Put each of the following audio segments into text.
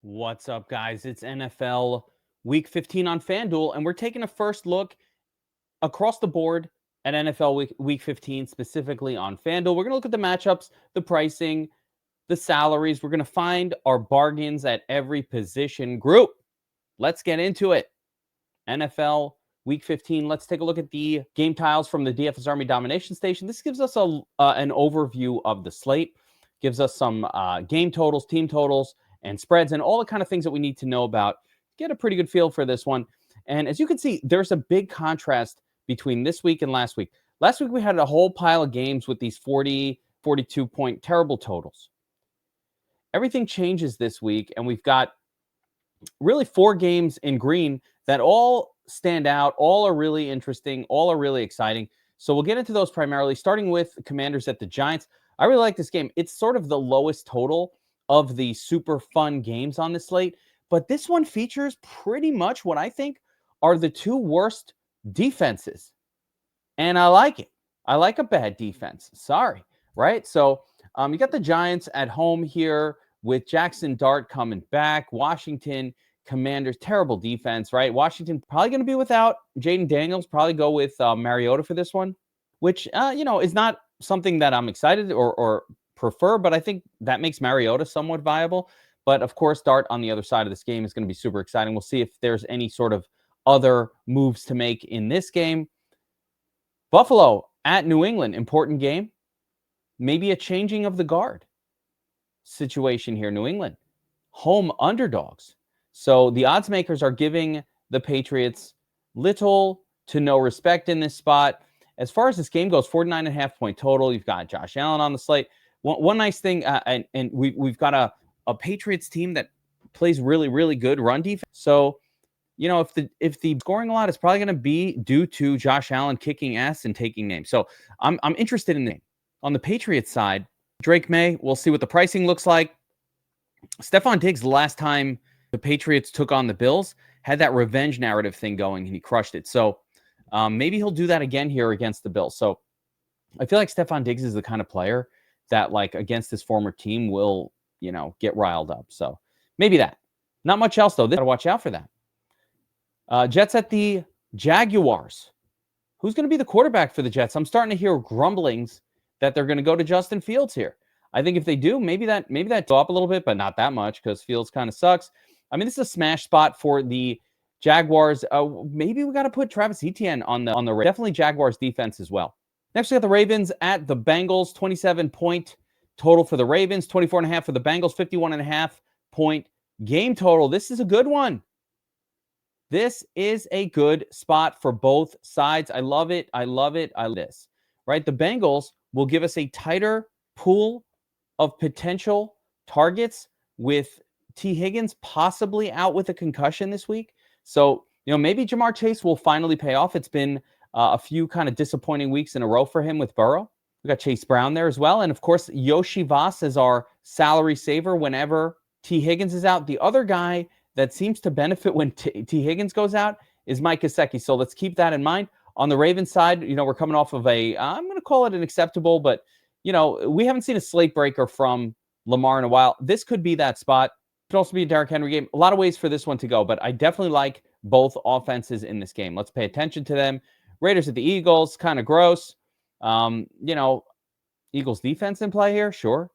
What's up, guys? It's NFL Week 15 on Fanduel, and we're taking a first look across the board at NFL Week 15, specifically on Fanduel. We're going to look at the matchups, the pricing, the salaries. We're going to find our bargains at every position group. Let's get into it. NFL Week 15. Let's take a look at the game tiles from the DFS Army Domination Station. This gives us an overview of the slate, gives us some game totals, team totals, and spreads, and all the kind of things that we need to know about. Get a pretty good feel for this one. And as you can see, there's a big contrast between this week and last week. Last week, we had a whole pile of games with these 40, 42-point terrible totals. Everything changes this week, and we've got really 4 games in green that all stand out, all are really interesting, all are really exciting. So we'll get into those primarily, starting with Commanders at the Giants. I really like this game. It's sort of the lowest total of the super fun games on the slate, but this one features pretty much what I think are the 2 worst defenses. And I like it. I like a bad defense. Sorry, right? So you got the Giants at home here with Jackson Dart coming back. Washington Commanders, terrible defense, right? Washington probably going to be without Jaden Daniels, probably go with Mariota for this one, which, is not something that I'm excited or prefer, but I think that makes Mariota somewhat viable. But of course, Dart on the other side of this game is going to be super exciting. We'll see if there's any sort of other moves to make in this game. Buffalo at New England, important game. Maybe a changing of the guard situation here. New England, home underdogs. So the odds makers are giving the Patriots little to no respect in this spot. As far as this game goes, 49.5-point total. You've got Josh Allen on the slate. One nice thing, and we've got a Patriots team that plays really, really good run defense. So, if the scoring a lot is probably going to be due to Josh Allen kicking ass and taking names. So I'm interested in it. On the Patriots side, Drake May, we'll see what the pricing looks like. Stephon Diggs, the last time the Patriots took on the Bills, had that revenge narrative thing going, and he crushed it. So maybe he'll do that again here against the Bills. So I feel like Stephon Diggs is the kind of player that, like, against his former team will, get riled up. So maybe that. Not much else, though. Got to watch out for that. Jets at the Jaguars. Who's going to be the quarterback for the Jets? I'm starting to hear grumblings that they're going to go to Justin Fields here. I think if they do, maybe that go up a little bit, but not that much because Fields kind of sucks. I mean, this is a smash spot for the Jaguars. Maybe we got to put Travis Etienne on the definitely Jaguars defense as well. Next, we got the Ravens at the Bengals. 27-point total for the Ravens, 24.5 for the Bengals, 51.5-point game total. This is a good one. This is a good spot for both sides. I love it. I love it. I love this. Right? The Bengals will give us a tighter pool of potential targets with T. Higgins possibly out with a concussion this week. So, maybe Jamar Chase will finally pay off. It's been a few kind of disappointing weeks in a row for him with Burrow. We got Chase Brown there as well. And of course, Yoshi Voss is our salary saver whenever T. Higgins is out. The other guy that seems to benefit when T. Higgins goes out is Mike Gesicki. So let's keep that in mind. On the Ravens side, we're coming off of I'm going to call it an acceptable, but, we haven't seen a slate breaker from Lamar in a while. This could be that spot. It could also be a Derrick Henry game. A lot of ways for this one to go, but I definitely like both offenses in this game. Let's pay attention to them. Raiders at the Eagles, kind of gross. Eagles defense in play here, sure.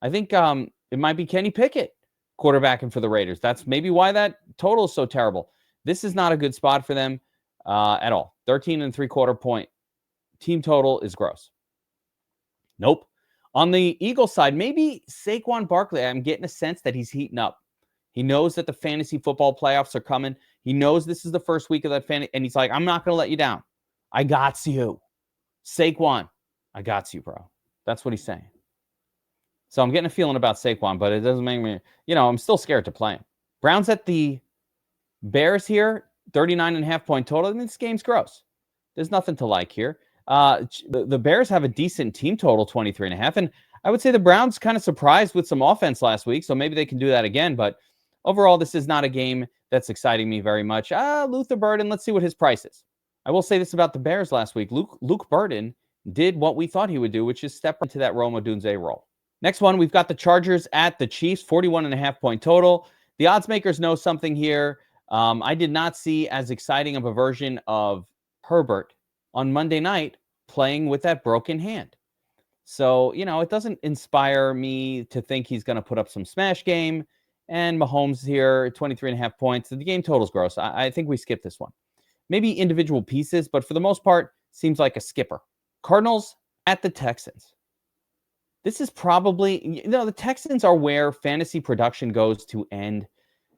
I think it might be Kenny Pickett quarterbacking for the Raiders. That's maybe why that total is so terrible. This is not a good spot for them at all. 13.75 point team total is gross. Nope. On the Eagles side, maybe Saquon Barkley. I'm getting a sense that he's heating up. He knows that the fantasy football playoffs are coming. He knows this is the first week of that fantasy, and he's like, I'm not going to let you down. I got you. Saquon, I got you, bro. That's what he's saying. So I'm getting a feeling about Saquon, but it doesn't make me, I'm still scared to play him. Browns at the Bears here, 39.5-point total. I mean, this game's gross. There's nothing to like here. The Bears have a decent team total, 23.5. And I would say the Browns kind of surprised with some offense last week, so maybe they can do that again. But overall, this is not a game that's exciting me very much. Luther Burden, let's see what his price is. I will say this about the Bears last week. Luke Burden did what we thought he would do, which is step into that Rome Odunze role. Next one, we've got the Chargers at the Chiefs, 41.5-point total. The odds makers know something here. I did not see as exciting of a version of Herbert on Monday night playing with that broken hand. So, it doesn't inspire me to think he's going to put up some smash game. And Mahomes here, 23.5 points. The game total's gross. I think we skip this one. Maybe individual pieces, but for the most part, seems like a skipper. Cardinals at the Texans. This is probably, the Texans are where fantasy production goes to end.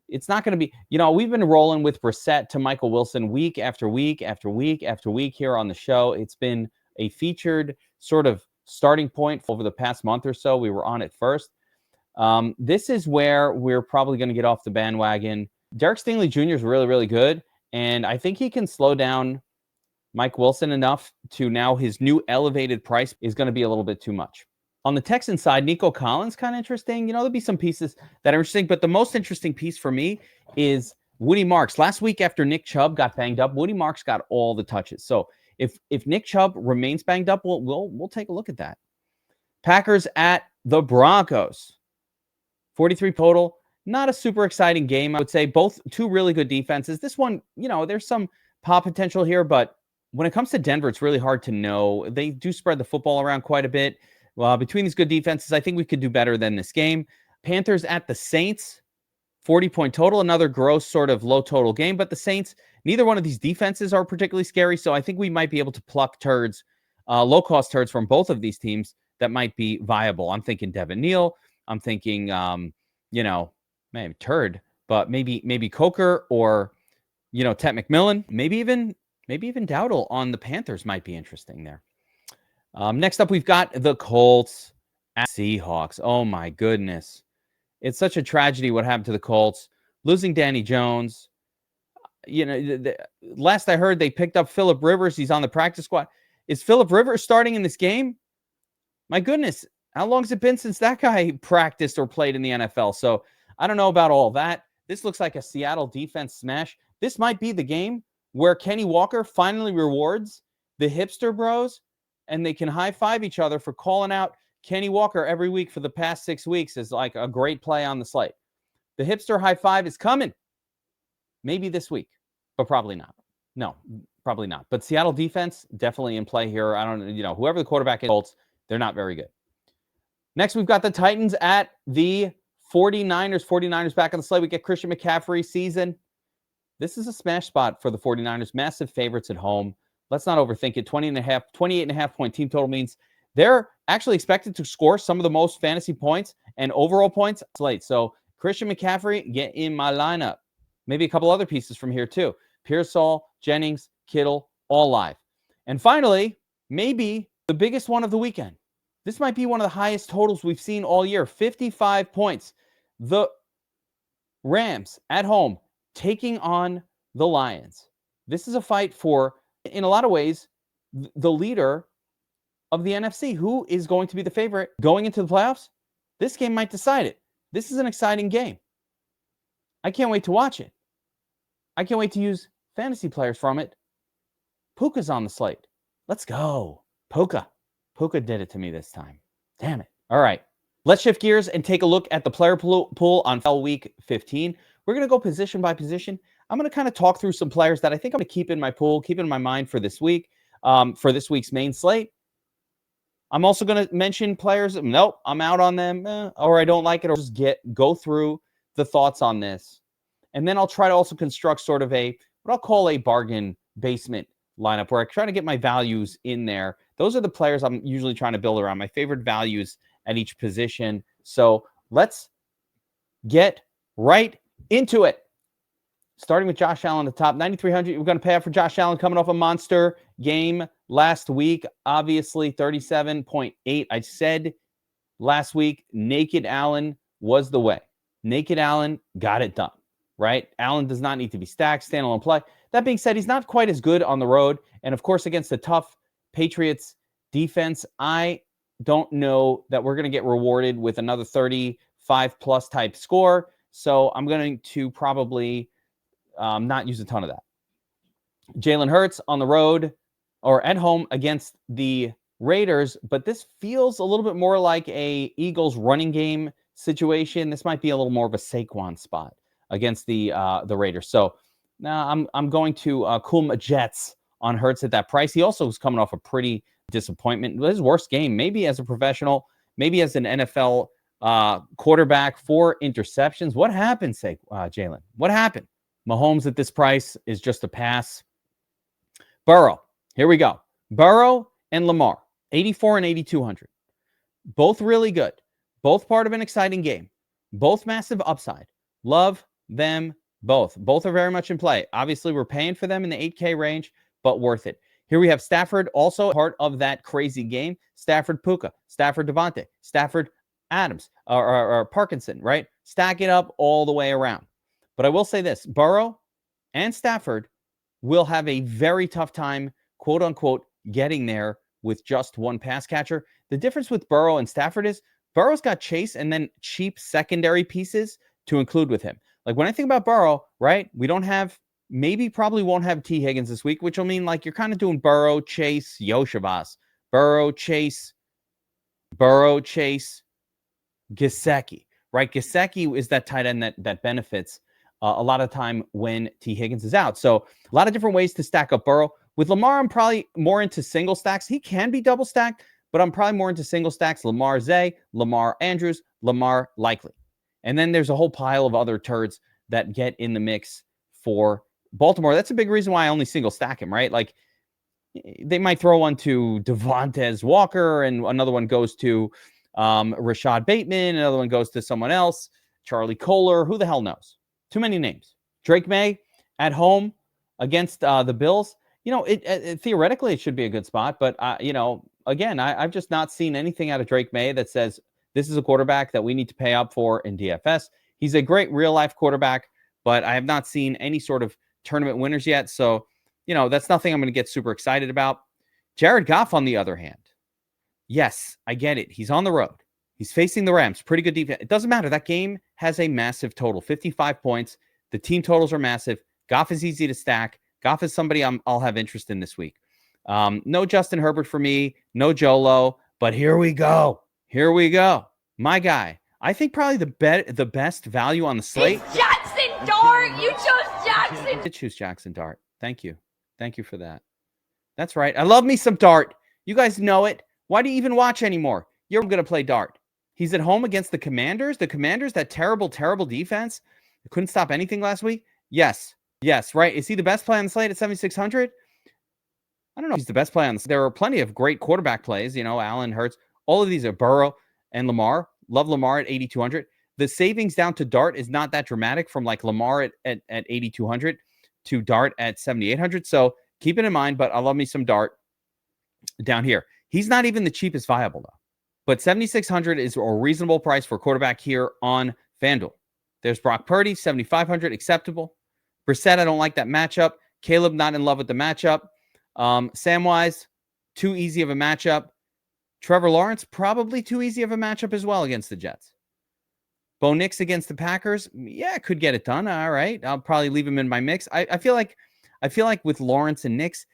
It's not going to be, we've been rolling with Brissett to Michael Wilson week after week after week after week here on the show. It's been a featured sort of starting point over the past month or so. We were on it first. This is where we're probably going to get off the bandwagon. Derek Stingley Jr. is really, really good. And I think he can slow down Mike Wilson enough to now his new elevated price is going to be a little bit too much. On the Texan side, Nico Collins, kind of interesting. There'll be some pieces that are interesting, but the most interesting piece for me is Woody Marks. Last week after Nick Chubb got banged up, Woody Marks got all the touches. So if Nick Chubb remains banged up, we'll take a look at that. Packers at the Broncos. 43 total. Not a super exciting game, I would say. Both two really good defenses. This one, there's some pop potential here, but when it comes to Denver, it's really hard to know. They do spread the football around quite a bit. Well, between these good defenses, I think we could do better than this game. Panthers at the Saints, 40-point total. Another gross sort of low total game, but the Saints, neither one of these defenses are particularly scary, so I think we might be able to pluck turds, low-cost turds from both of these teams that might be viable. I'm thinking Devin Neal. I'm thinking, maybe turd, but maybe Coker or, Tet McMillan. Maybe even Dowdle on the Panthers might be interesting there. Next up, we've got the Colts at Seahawks. Oh, my goodness. It's such a tragedy what happened to the Colts. Losing Danny Jones. Last I heard, they picked up Phillip Rivers. He's on the practice squad. Is Phillip Rivers starting in this game? My goodness. How long has it been since that guy practiced or played in the NFL? So I don't know about all that. This looks like a Seattle defense smash. This might be the game where Kenny Walker finally rewards the hipster bros and they can high-five each other for calling out Kenny Walker every week for the past 6 weeks as like a great play on the slate. The hipster high-five is coming. Maybe this week, but probably not. No, probably not. But Seattle defense, definitely in play here. I don't whoever the quarterback is, Colts, they're not very good. Next, we've got the Titans at the 49ers. 49ers back on the slate. We get Christian McCaffrey season. This is a smash spot for the 49ers. Massive favorites at home. Let's not overthink it. 28.5 point team total means they're actually expected to score some of the most fantasy points and overall points slate. So Christian McCaffrey, get in my lineup. Maybe a couple other pieces from here too. Pearsall, Jennings, Kittle, all live. And finally, maybe the biggest one of the weekend. This might be one of the highest totals we've seen all year. 55 points. The Rams at home taking on the Lions. This is a fight for, in a lot of ways, the leader of the NFC. Who is going to be the favorite going into the playoffs? This game might decide it. This is an exciting game. I can't wait to watch it. I can't wait to use fantasy players from it. Puka's on the slate. Let's go. Puka did it to me this time. Damn it. All right. Let's shift gears and take a look at the player pool on NFL Week 15. We're going to go position by position. I'm going to kind of talk through some players that I think I'm going to keep in my pool, keep in my mind for this week, for this week's main slate. I'm also going to mention players. Nope, I'm out on them, or I don't like it, or just go through the thoughts on this. And then I'll try to also construct sort of what I'll call a bargain basement lineup where I try to get my values in there. Those are the players I'm usually trying to build around, my favorite values at each position. So let's get right into it. Starting with Josh Allen at the top, 9,300. We're going to pay out for Josh Allen coming off a monster game last week. Obviously, 37.8. I said last week, Naked Allen was the way. Naked Allen got it done, right? Allen does not need to be stacked, standalone play. That being said, he's not quite as good on the road. And, of course, against the tough Patriots defense, I don't know that we're going to get rewarded with another 35-plus type score. So I'm going to probably not use a ton of that. Jalen Hurts on the road or at home against the Raiders, but this feels a little bit more like a Eagles running game situation. This might be a little more of a Saquon spot. against the Raiders. So now I'm going to cool my jets on Hurts at that price. He also was coming off a pretty disappointment. His worst game, maybe as a professional, maybe as an NFL quarterback, 4 interceptions. What happened, Jalen? What happened? Mahomes at this price is just a pass. Burrow, here we go. Burrow and Lamar, 84 and 8,200. Both really good. Both part of an exciting game. Both massive upside. Love them both. Both are very much in play. Obviously, we're paying for them in the 8K range, but worth it. Here we have Stafford, also part of that crazy game. Stafford Puka, Stafford Devontae, Stafford Adams, or Parkinson, right? Stack it up all the way around. But I will say this, Burrow and Stafford will have a very tough time, quote unquote, getting there with just one pass catcher. The difference with Burrow and Stafford is Burrow's got Chase and then cheap secondary pieces to include with him. Like when I think about Burrow, right, we don't have, probably won't have T. Higgins this week, which will mean like you're kind of doing Burrow, Chase, Yoshavas, Burrow, Chase, Gesicki, right? Gesicki is that tight end that benefits a lot of time when T. Higgins is out. So a lot of different ways to stack up Burrow. With Lamar, I'm probably more into single stacks. He can be double stacked, but I'm probably more into single stacks. Lamar Zay, Lamar Andrews, Lamar Likely. And then there's a whole pile of other turds that get in the mix for Baltimore. That's a big reason why I only single stack him, right? Like they might throw one to Devontae Walker and another one goes to Rashad Bateman. Another one goes to someone else, Charlie Kohler. Who the hell knows? Too many names. Drake May at home against the Bills. You know, it theoretically, it should be a good spot. But, you know, again, I've just not seen anything out of Drake May that says this is a quarterback that we need to pay up for in DFS. He's a great real-life quarterback, but I have not seen any sort of tournament winners yet. So, you know, that's nothing I'm going to get super excited about. Jared Goff, on the other hand, yes, I get it. He's on the road. He's facing the Rams. Pretty good defense. It doesn't matter. That game has a massive total, 55 points. The team totals are massive. Goff is easy to stack. Goff is somebody I'll have interest in this week. No Justin Herbert for me. No Jolo. But here we go. Here we go. My guy. I think probably the best value on the slate. It's Jackson Dart. You chose Jackson. I did choose Jackson Dart. Thank you. Thank you for that. That's right. I love me some Dart. You guys know it. Why do you even watch anymore? You're going to play Dart. He's at home against the Commanders. The Commanders, that terrible, terrible defense. Couldn't stop anything last week. Yes. Yes, right. Is he the best play on the slate at 7,600? I don't know if he's the best play on the slate. There are plenty of great quarterback plays. You know, Allen, Hurts. All of these are Burrow and Lamar. Love Lamar at 8,200. The savings down to Dart is not that dramatic from like Lamar at 8,200 to Dart at 7,800. So keep it in mind, but I love me some Dart down here. He's not even the cheapest viable, though. But 7,600 is a reasonable price for a quarterback here on FanDuel. There's Brock Purdy, 7,500, acceptable. Brissett, I don't like that matchup. Caleb, not in love with the matchup. Samwise, too easy of a matchup. Trevor Lawrence, probably too easy of a matchup as well against the Jets. Bo Nix against the Packers, yeah, could get it done. All right, I'll probably leave him in my mix. I feel like with Lawrence and Nix,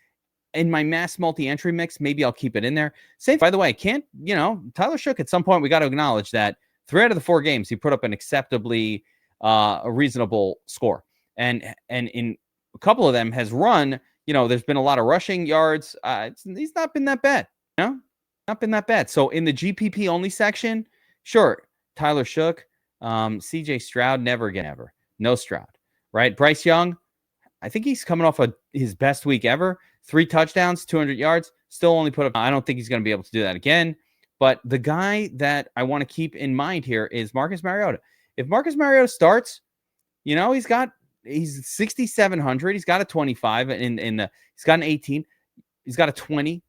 in my mass multi-entry mix, maybe I'll keep it in there. Same, by the way, Tyler Shook at some point, we got to acknowledge that 3 out of the 4 games, he put up an acceptably reasonable score. And in a couple of them has run, there's been a lot of rushing yards. He's not been that bad, not been that bad. So in the GPP only section, sure, Tyler Shook, CJ Stroud, never again, ever. No Stroud, right? Bryce Young, I think he's coming off his best week ever. 3 touchdowns, 200 yards, still only put up. I don't think he's going to be able to do that again. But the guy that I want to keep in mind here is Marcus Mariota. If Marcus Mariota starts, he's 6,700. He's got a 25 he's got an 18. He's got a 20.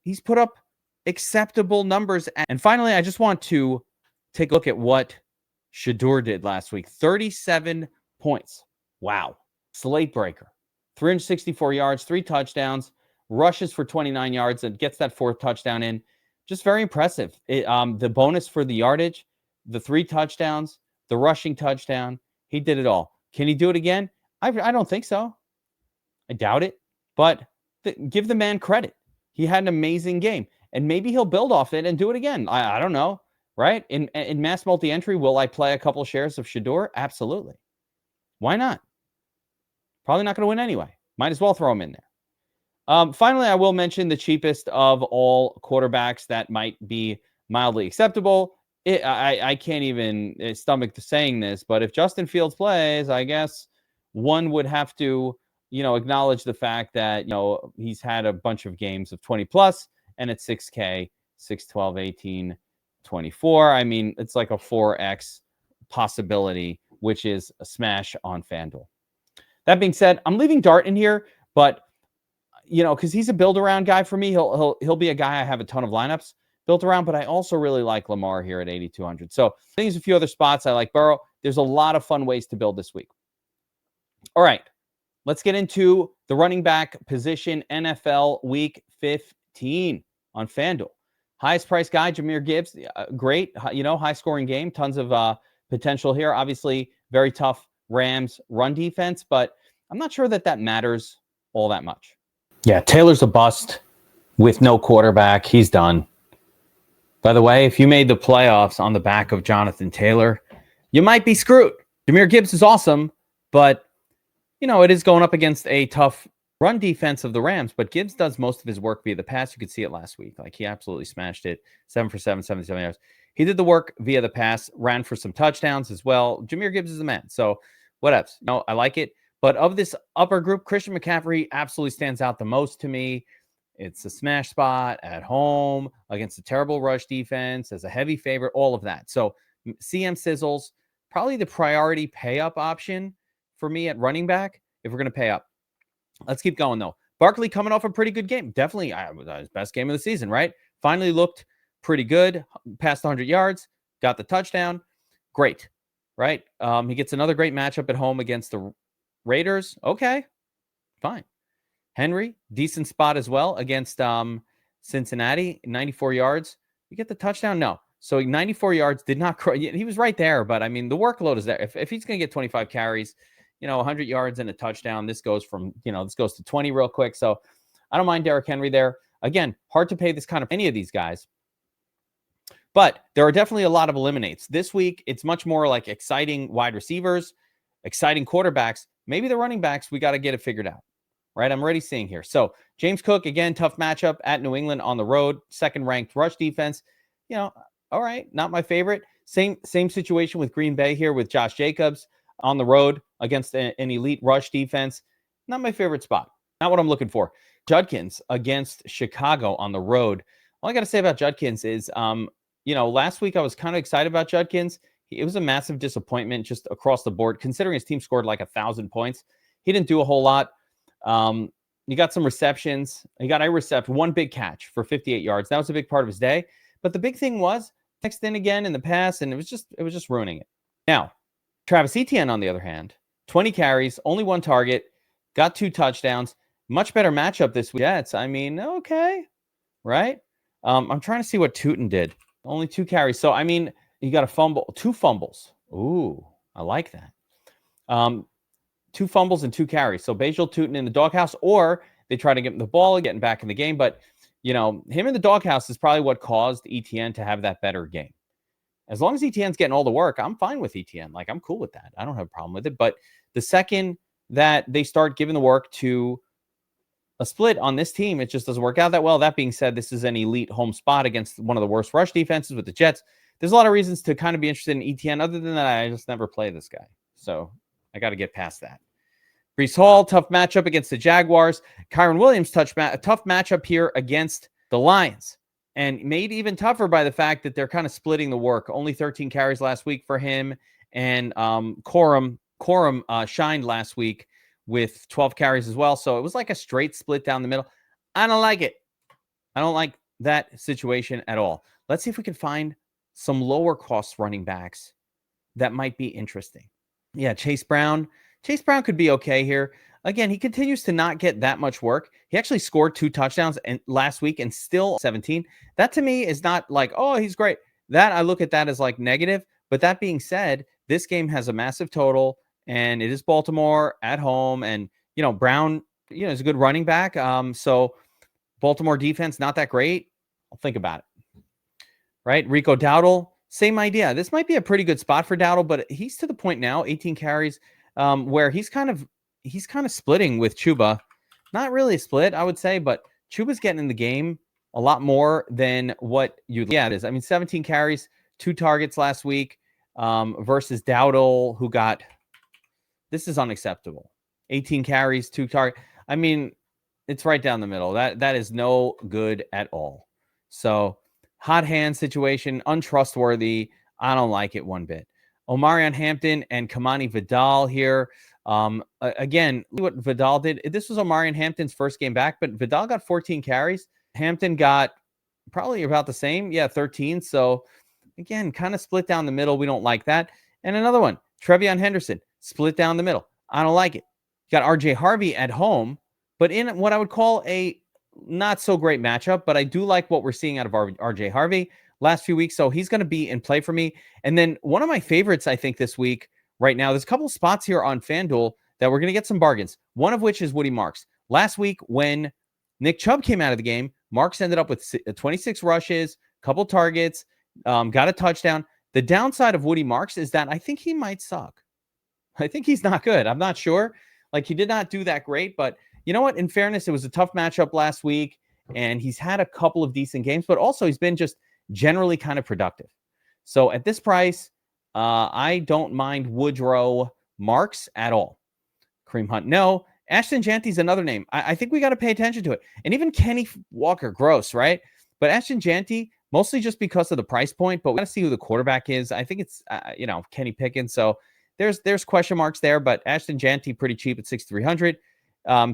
He's put up acceptable numbers. And finally, I just want to take a look at what Shedeur did last week. 37 points. Wow. Slate breaker. 364 yards, 3 touchdowns, rushes for 29 yards, and gets that 4th touchdown in. Just very impressive. The bonus for the yardage, the 3 touchdowns, the rushing touchdown. He did it all. Can he do it again? I don't think so. I doubt it. But give the man credit. He had an amazing game. And maybe he'll build off it and do it again. I don't know. Right? In mass multi-entry, will I play a couple shares of Shedeur? Absolutely. Why not? Probably not going to win anyway. Might as well throw him in there. Finally, I will mention the cheapest of all quarterbacks that might be mildly acceptable. I can't even stomach saying this, but if Justin Fields plays, I guess one would have to, acknowledge the fact that, he's had a bunch of games of 20 plus, and it's 6K, 6, 12, 18, 24. I mean, it's like a 4X possibility, which is a smash on FanDuel. That being said, I'm leaving Dart in here, but because he's a build-around guy for me, he'll be a guy I have a ton of lineups built around, but I also really like Lamar here at 8,200. So I think there's a few other spots. I like Burrow. There's a lot of fun ways to build this week. All right, let's get into the running back position, NFL Week 15 on FanDuel. Highest price guy, Jahmyr Gibbs. Great, high-scoring game. Tons of potential here. Obviously, very tough Rams run defense, but I'm not sure that matters all that much. Yeah, Taylor's a bust with no quarterback. He's done. By the way, if you made the playoffs on the back of Jonathan Taylor, you might be screwed. Jahmyr Gibbs is awesome, but, it is going up against a tough run defense of the Rams, but Gibbs does most of his work via the pass. You could see it last week. Like, he absolutely smashed it. 7 for 7, 77 yards. He did the work via the pass, ran for some touchdowns as well. Jahmyr Gibbs is the man. So, what else? I like it. But of this upper group, Christian McCaffrey absolutely stands out the most to me. It's a smash spot at home against a terrible rush defense, as a heavy favorite, all of that. So CM sizzles, probably the priority pay up option for me at running back if we're going to pay up. Let's keep going, though. Barkley coming off a pretty good game. Definitely his best game of the season, right? Finally looked pretty good. Passed 100 yards, got the touchdown. Great, right? He gets another great matchup at home against the Raiders. Okay, fine. Henry, decent spot as well against Cincinnati, 94 yards. You get the touchdown? No. So 94 yards did not. He was right there, but I mean, the workload is there. If he's going to get 25 carries, 100 yards and a touchdown, this goes to 20 real quick. So I don't mind Derrick Henry there. Again, hard to pay this kind of any of these guys. But there are definitely a lot of eliminates. This week, it's much more like exciting wide receivers, exciting quarterbacks. Maybe the running backs, we got to get it figured out. Right, I'm already seeing here. So James Cook, again, tough matchup at New England on the road. Second-ranked rush defense. All right, not my favorite. Same situation with Green Bay here with Josh Jacobs on the road against an elite rush defense. Not my favorite spot. Not what I'm looking for. Judkins against Chicago on the road. All I got to say about Judkins is, last week I was kind of excited about Judkins. It was a massive disappointment just across the board, considering his team scored like 1,000 points. He didn't do a whole lot. He got some receptions. He got a reception, one big catch for 58 yards. That was a big part of his day. But the big thing was next in again in the pass, and it was just ruining it. Now, Travis Etienne, on the other hand, 20 carries, only one target, got 2 touchdowns. Much better matchup this week. Jets. I mean, okay, right? I'm trying to see what Tootin did. Only 2 carries. So, I mean, he got a fumble, 2 fumbles. Ooh, I like that. 2 fumbles and 2 carries. So Bajal Tootin in the doghouse, or they try to get him the ball, getting back in the game. But, him in the doghouse is probably what caused Etienne to have that better game. As long as Etienne's getting all the work, I'm fine with Etienne. Like, I'm cool with that. I don't have a problem with it. But the second that they start giving the work to a split on this team, it just doesn't work out that well. That being said, this is an elite home spot against one of the worst rush defenses with the Jets. There's a lot of reasons to kind of be interested in Etienne. Other than that, I just never play this guy. So I got to get past that. Breece Hall, tough matchup against the Jaguars. Kyron Williams, tough matchup here against the Lions. And made even tougher by the fact that they're kind of splitting the work. Only 13 carries last week for him. And Corum shined last week with 12 carries as well. So it was like a straight split down the middle. I don't like it. I don't like that situation at all. Let's see if we can find some lower cost running backs that might be interesting. Yeah, Chase Brown. Chase Brown could be okay here. Again, he continues to not get that much work. He actually scored 2 touchdowns last week and still 17. That to me is not like, oh, he's great. That I look at that as like negative. But that being said, this game has a massive total, and it is Baltimore at home. And, Brown, is a good running back. So Baltimore defense, not that great. I'll think about it. Right? Rico Dowdle, same idea. This might be a pretty good spot for Dowdle, but he's to the point now, 18 carries. where he's kind of splitting with Chuba. Not really a split, I would say, but Chuba's getting in the game a lot more than what it is. I mean, 17 carries, 2 targets last week versus Dowdle, who got, this is unacceptable. 18 carries, 2 targets. I mean, it's right down the middle. That is no good at all. So hot hand situation, untrustworthy. I don't like it one bit. Omarion Hampton and Kamani Vidal here. Again, what Vidal did. This was Omarion Hampton's first game back, but Vidal got 14 carries. Hampton got probably about the same. Yeah, 13. So again, kind of split down the middle. We don't like that. And another one, Trevion Henderson, split down the middle. I don't like it. You got RJ Harvey at home, but in what I would call a not so great matchup, but I do like what we're seeing out of RJ Harvey last few weeks. So he's going to be in play for me. And then one of my favorites, I think, this week right now, there's a couple spots here on FanDuel that we're going to get some bargains. One of which is Woody Marks. Last week, when Nick Chubb came out of the game, Marks ended up with 26 rushes, couple targets, got a touchdown. The downside of Woody Marks is that I think he might suck. I think he's not good. I'm not sure. Like, he did not do that great, but you know what? In fairness, it was a tough matchup last week, and he's had a couple of decent games, but also he's been just generally kind of productive. So at this price, I don't mind Woodrow Marks at all. Kareem Hunt, no. Ashton Janty's another name. I think we got to pay attention to it. And even Kenny Walker, gross, right? But Ashton Janty, mostly just because of the price point, but we got to see who the quarterback is. I think it's, Kenny Pickens. So there's question marks there, but Ashton Janty, pretty cheap at 6,300.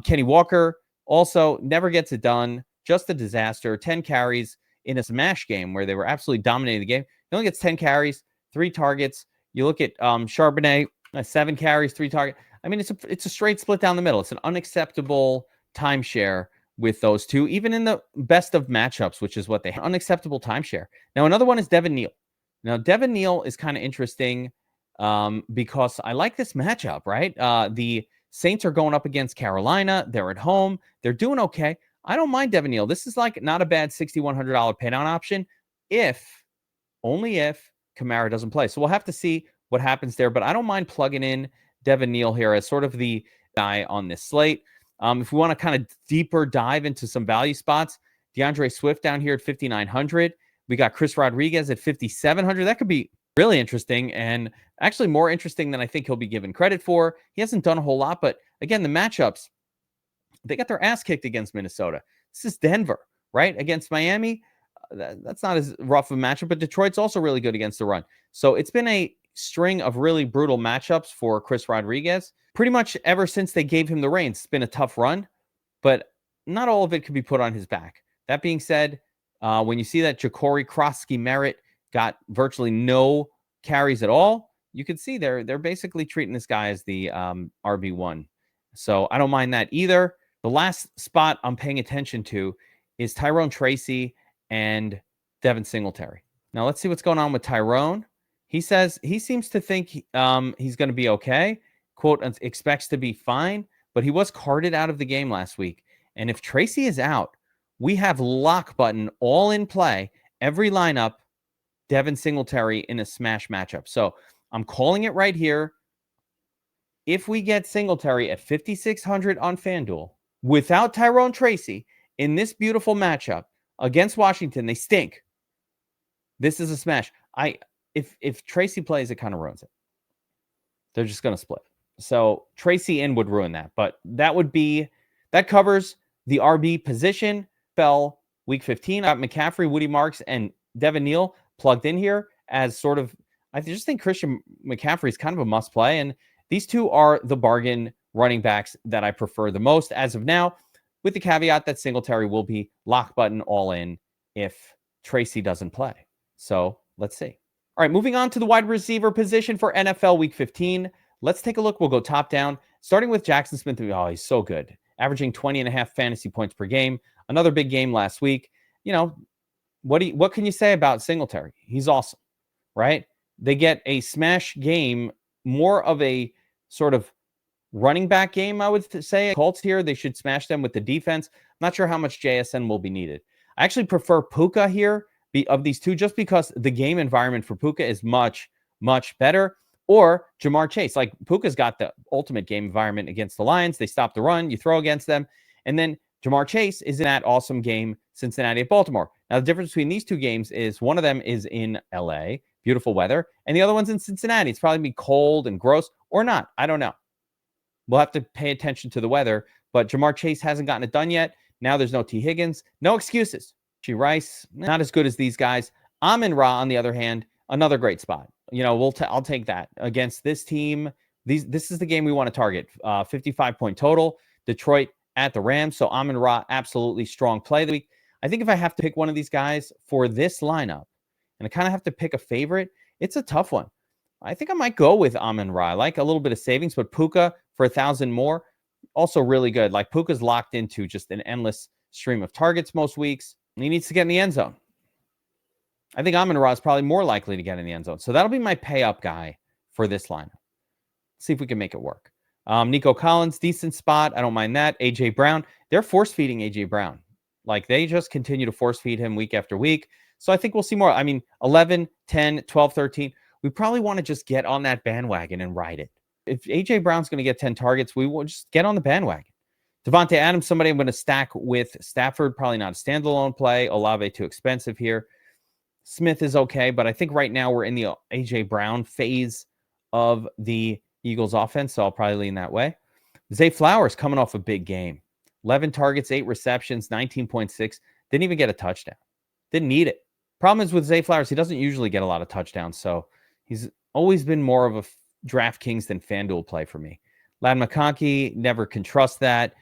Kenny Walker also never gets it done. Just a disaster. 10 carries in a smash game where they were absolutely dominating the game. He only gets 10 carries, 3 targets. You look at Charbonnet, 7 carries, 3 targets. I mean, it's a straight split down the middle. It's an unacceptable timeshare with those two, even in the best of matchups, which is what they have. Unacceptable timeshare. Now, another one is Devin Neal. Now, Devin Neal is kind of interesting because I like this matchup, right? The Saints are going up against Carolina. They're at home. They're doing okay. I don't mind Devin Neal. This is like not a bad $6,100 pay down option only if Kamara doesn't play. So we'll have to see what happens there, but I don't mind plugging in Devin Neal here as sort of the guy on this slate. If we want to kind of deeper dive into some value spots, DeAndre Swift down here at 5,900. We got Chris Rodriguez at 5,700. That could be really interesting and actually more interesting than I think he'll be given credit for. He hasn't done a whole lot, but again, the matchups, they got their ass kicked against Minnesota. This is Denver, right? Against Miami, that's not as rough of a matchup, but Detroit's also really good against the run. So it's been a string of really brutal matchups for Chris Rodriguez. Pretty much ever since they gave him the reins, it's been a tough run, but not all of it could be put on his back. That being said, when you see that Ja'Cory Krosky-Merritt got virtually no carries at all, you can see they're basically treating this guy as the RB1. So I don't mind that either. The last spot I'm paying attention to is Tyrone Tracy and Devin Singletary. Now let's see what's going on with Tyrone. He says he seems to think he's going to be okay. Quote, expects to be fine, but he was carted out of the game last week. And if Tracy is out, we have lock button all in play, every lineup, Devin Singletary in a smash matchup. So I'm calling it right here. If we get Singletary at 5,600 on FanDuel without Tyrone Tracy in this beautiful matchup against Washington, they stink. This is a smash. If Tracy plays, it kind of ruins it. They're just going to split. So Tracy in would ruin that. But that covers the RB position. Fell week 15. I got McCaffrey, Woody Marks, and Devin Neal plugged in here as sort of, I just think Christian McCaffrey is kind of a must play. And these two are the bargain running backs that I prefer the most as of now, with the caveat that Singletary will be lock button all in if Tracy doesn't play. So let's see. All right, moving on to the wide receiver position for NFL Week 15. Let's take a look. We'll go top down, starting with Jackson Smith. Oh, he's so good, averaging 20.5 fantasy points per game. Another big game last week. You know, what can you say about Singletary? He's awesome, right? They get a smash game, more of a sort of running back game, I would say. Colts here, they should smash them with the defense. I'm not sure how much JSN will be needed. I actually prefer Puka here of these two, just because the game environment for Puka is much, much better. or Jamar Chase. Like Puka's got the ultimate game environment against the Lions. They stop the run, you throw against them. And then Jamar Chase is in that awesome game, Cincinnati at Baltimore. Now, the difference between these two games is one of them is in LA, beautiful weather, and the other one's in Cincinnati. It's probably going to be cold and gross or not. I don't know. We'll have to pay attention to the weather, but Jamar Chase hasn't gotten it done yet. Now there's no T. Higgins. No excuses. G. Rice, not as good as these guys. Amon-Ra, on the other hand, another great spot. I'll take that against this team. This is the game we want to target. 55-point total. Detroit at the Rams. So Amon-Ra, absolutely strong play of the week. I think if I have to pick one of these guys for this lineup, and I kind of have to pick a favorite, it's a tough one. I think I might go with Amon-Ra. I like a little bit of savings, but Puka for 1,000 more, also really good. Like Puka's locked into just an endless stream of targets most weeks. And he needs to get in the end zone. I think Amon-Ra is probably more likely to get in the end zone. So that'll be my pay up guy for this lineup. See if we can make it work. Nico Collins, decent spot. I don't mind that. A.J. Brown, they're force feeding A.J. Brown. Like they just continue to force feed him week after week. So I think we'll see more. I mean, 11, 10, 12, 13. We probably want to just get on that bandwagon and ride it. If A.J. Brown's going to get 10 targets, we will just get on the bandwagon. Devontae Adams, somebody I'm going to stack with Stafford. Probably not a standalone play. Olave too expensive here. Smith is okay, but I think right now we're in the A.J. Brown phase of the Eagles offense, so I'll probably lean that way. Zay Flowers coming off a big game. 11 targets, 8 receptions, 19.6. Didn't even get a touchdown. Didn't need it. Problem is with Zay Flowers, he doesn't usually get a lot of touchdowns, so he's always been more of a DraftKings than FanDuel play for me. Ladd McConkey, never can trust that.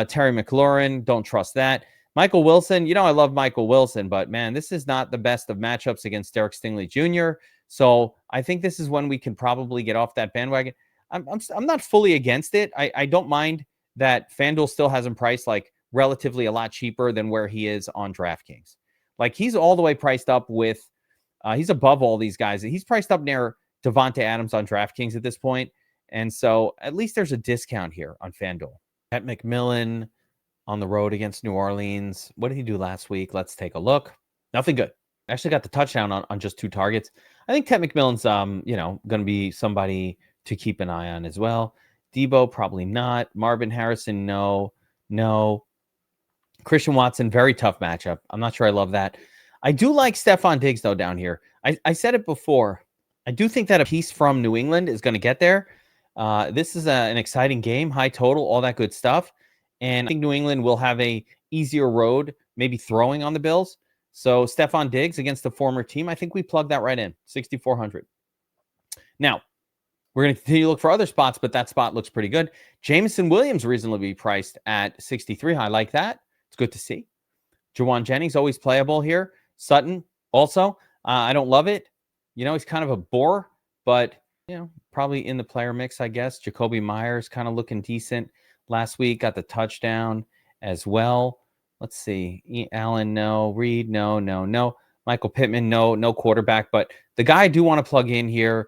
Terry McLaurin, don't trust that. Michael Wilson, I love Michael Wilson, but man, this is not the best of matchups against Derek Stingley Jr. So I think this is when we can probably get off that bandwagon. I'm not fully against it. I don't mind that FanDuel still has him priced like relatively a lot cheaper than where he is on DraftKings. Like he's all the way priced up with, he's above all these guys. He's priced up near Devontae Adams on DraftKings at this point. And so at least there's a discount here on FanDuel. At McMillan on the road against New Orleans. What did he do last week? Let's take a look. Nothing good. Actually got the touchdown on just 2 targets. I think Ted McMillan's, going to be somebody to keep an eye on as well. Debo, probably not. Marvin Harrison, no. Christian Watson, very tough matchup. I'm not sure I love that. I do like Stephon Diggs, though, down here. I said it before. I do think that a piece from New England is going to get there. This is an exciting game, high total, all that good stuff. And I think New England will have a easier road, maybe throwing on the Bills. So Stephon Diggs against the former team, I think we plug that right in, 6,400. Now, we're going to continue to look for other spots, but that spot looks pretty good. Jameson Williams reasonably priced at 63. I like that. It's good to see. Jawan Jennings, always playable here. Sutton, also. I don't love it. He's kind of a bore, but, probably in the player mix, I guess. Jacoby Myers kind of looking decent last week. Got the touchdown as well. Let's see. Allen, no. Reed, no. Michael Pittman, no quarterback. But the guy I do want to plug in here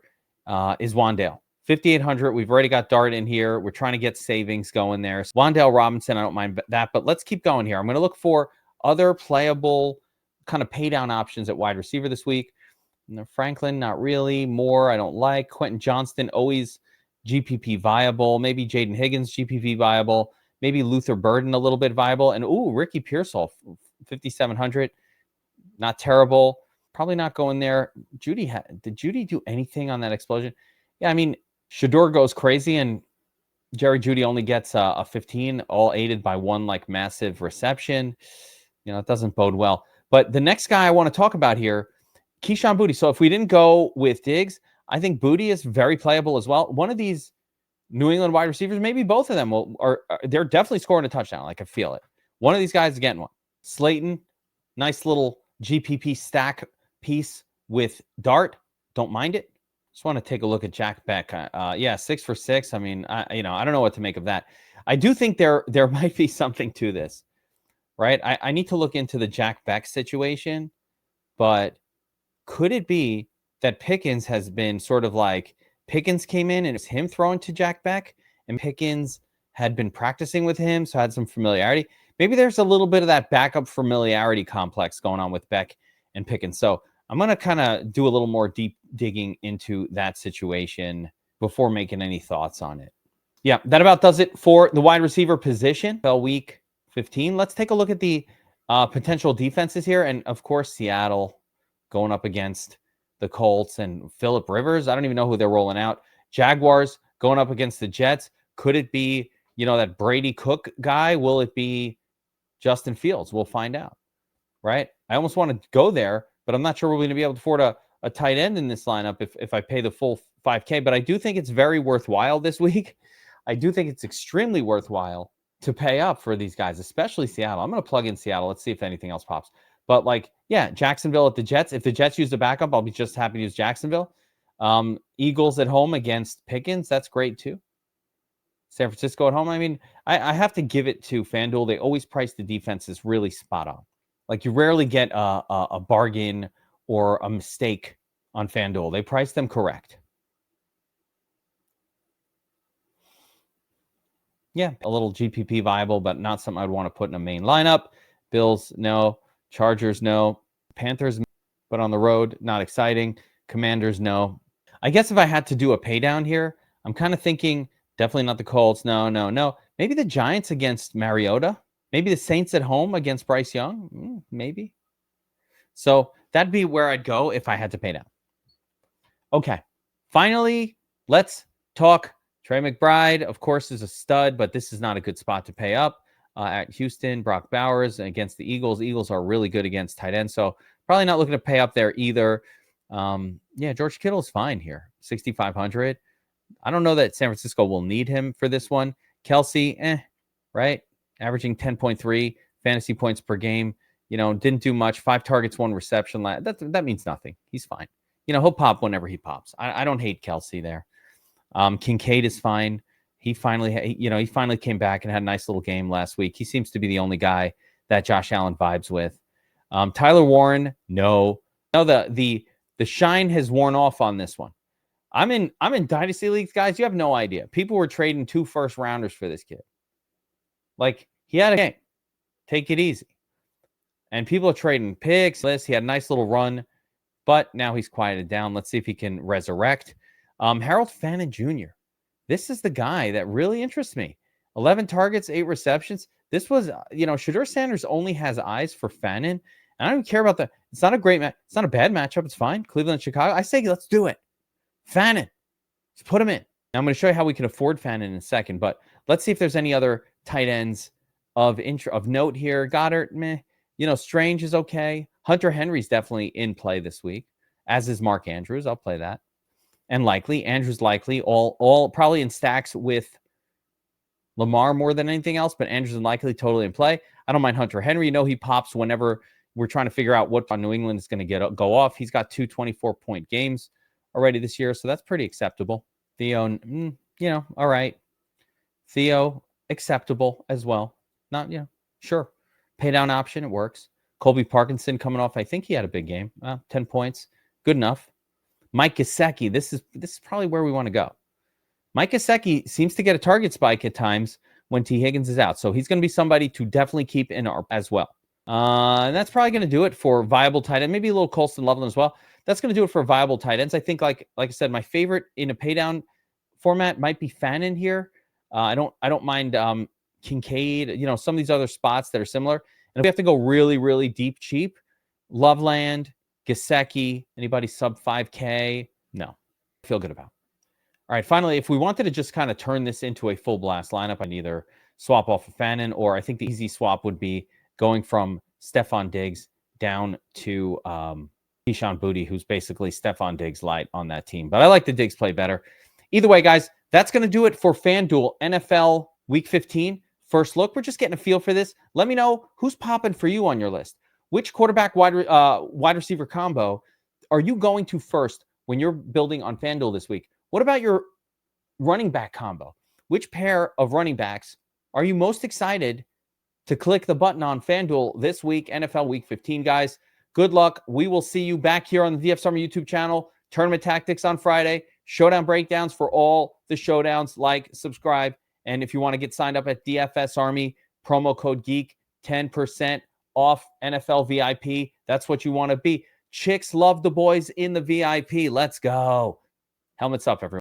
is Wan'Dale. 5,800. We've already got Dart in here. We're trying to get savings going there. So Wan'Dale Robinson, I don't mind that. But let's keep going here. I'm going to look for other playable kind of pay down options at wide receiver this week. Franklin, not really. Moore, I don't like. Quentin Johnston, always GPP viable. Maybe Jaden Higgins, GPP viable. Maybe Luther Burden, a little bit viable. And, Ricky Pearsall, 5,700. Not terrible. Probably not going there. Did Judy do anything on that explosion? Yeah, I mean, Shador goes crazy, and Jerry Jeudy only gets a 15, all aided by one, massive reception. It doesn't bode well. But the next guy I want to talk about here, Keyshawn Boutte. So if we didn't go with Diggs, I think Boutte is very playable as well. One of these New England wide receivers, maybe both of them, they're definitely scoring a touchdown. I feel it. One of these guys is getting one. Slayton, nice little GPP stack piece with Dart. Don't mind it. Just want to take a look at Jack Beck. 6 for 6. I mean, I don't know what to make of that. I do think there might be something to this, right? I need to look into the Jack Beck situation, but could it be that Pickens has been sort of Pickens came in and it's him throwing to Jack Beck, and Pickens had been practicing with him, so had some familiarity. Maybe there's a little bit of that backup familiarity complex going on with Beck and Pickens. So I'm going to kind of do a little more deep digging into that situation before making any thoughts on it. Yeah, that about does it for the wide receiver position. Week 15. Let's take a look at the potential defenses here. And of course, Seattle going up against the Colts and Phillip Rivers. I don't even know who they're rolling out. Jaguars going up against the Jets. Could it be, that Brady Cook guy? Will it be Justin Fields? We'll find out, right? I almost want to go there, but I'm not sure we're going to be able to afford a tight end in this lineup if I pay the full $5K. But I do think it's very worthwhile this week. I do think it's extremely worthwhile to pay up for these guys, especially Seattle. I'm going to plug in Seattle. Let's see if anything else pops. But Jacksonville at the Jets. If the Jets use the backup, I'll be just happy to use Jacksonville. Eagles at home against Pickens. That's great too. San Francisco at home. I mean, I have to give it to FanDuel. They always price the defenses really spot on. Like you rarely get a bargain or a mistake on FanDuel. They price them correct. Yeah, a little GPP viable, but not something I'd want to put in a main lineup. Bills, no. Chargers, no. Panthers, but on the road, not exciting. Commanders, no. I guess if I had to do a pay down here, I'm kind of thinking definitely not the Colts. No. Maybe the Giants against Mariota. Maybe the Saints at home against Bryce Young. Maybe. So that'd be where I'd go if I had to pay down. Okay. Finally, let's talk Trey McBride, of course, is a stud, but this is not a good spot to pay up. At Houston, Brock Bowers against the Eagles. Eagles are really good against tight ends, so probably not looking to pay up there either. George Kittle is fine here, 6,500. I don't know that San Francisco will need him for this one. Kelsey, right? Averaging 10.3 fantasy points per game. Didn't do much. 5 targets, 1 reception. That means nothing. He's fine. He'll pop whenever he pops. I don't hate Kelsey there. Kincaid is fine. He finally came back and had a nice little game last week. He seems to be the only guy that Josh Allen vibes with. Tyler Warren, no. No, the shine has worn off on this one. I'm in dynasty leagues, guys. You have no idea. People were trading 2 first-rounders for this kid. Like, he had a game. Take it easy. And people are trading picks. He had a nice little run, but now he's quieted down. Let's see if he can resurrect. Harold Fannin Jr. This is the guy that really interests me. 11 targets, 8 receptions. This was, Shedeur Sanders only has eyes for Fannin. And I don't even care about it's not a great match. It's not a bad matchup. It's fine. Cleveland, Chicago. I say, let's do it. Fannin. Let's put him in. Now I'm going to show you how we can afford Fannin in a second, but let's see if there's any other tight ends of note here. Goddard, meh. Strange is okay. Hunter Henry's definitely in play this week, as is Mark Andrews. I'll play that. And Andrews likely, all probably in stacks with Lamar more than anything else, but Andrews and likely totally in play. I don't mind Hunter Henry. He pops whenever we're trying to figure out what New England is going to go off. He's got 2 24-point games already this year, so that's pretty acceptable. Theo, all right. Theo, acceptable as well. Not, sure. Pay down option, it works. Colby Parkinson coming off, I think he had a big game. 10 points, good enough. Mike Gesicki, this is probably where we want to go. Mike Gesicki seems to get a target spike at times when T. Higgins is out. So he's going to be somebody to definitely keep in as well. And that's probably going to do it for viable tight end. Maybe a little Colston Loveland as well. That's going to do it for viable tight ends. I think, like I said, my favorite in a pay down format might be Fannin here. I don't mind Kincaid, some of these other spots that are similar. And if we have to go really, really deep, cheap, Loveland, Gesicki, anybody sub 5K? No, feel good about. All right, finally, if we wanted to just kind of turn this into a full blast lineup, I'd either swap off of Fannin, or I think the easy swap would be going from Stephon Diggs down to Keyshawn Boutte, who's basically Stephon Diggs light on that team. But I like the Diggs play better. Either way, guys, that's going to do it for FanDuel NFL Week 15. First look, we're just getting a feel for this. Let me know who's popping for you on your list. Which quarterback wide receiver combo are you going to first when you're building on FanDuel this week? What about your running back combo? Which pair of running backs are you most excited to click the button on FanDuel this week, NFL Week 15, guys? Good luck. We will see you back here on the DF Summer YouTube channel. Tournament Tactics on Friday. Showdown breakdowns for all the showdowns. Like, subscribe. And if you want to get signed up at DFS Army, promo code GEEK, 10% off NFL VIP. That's what you want to be. Chicks love the boys in the VIP. Let's go. Helmets up, everyone.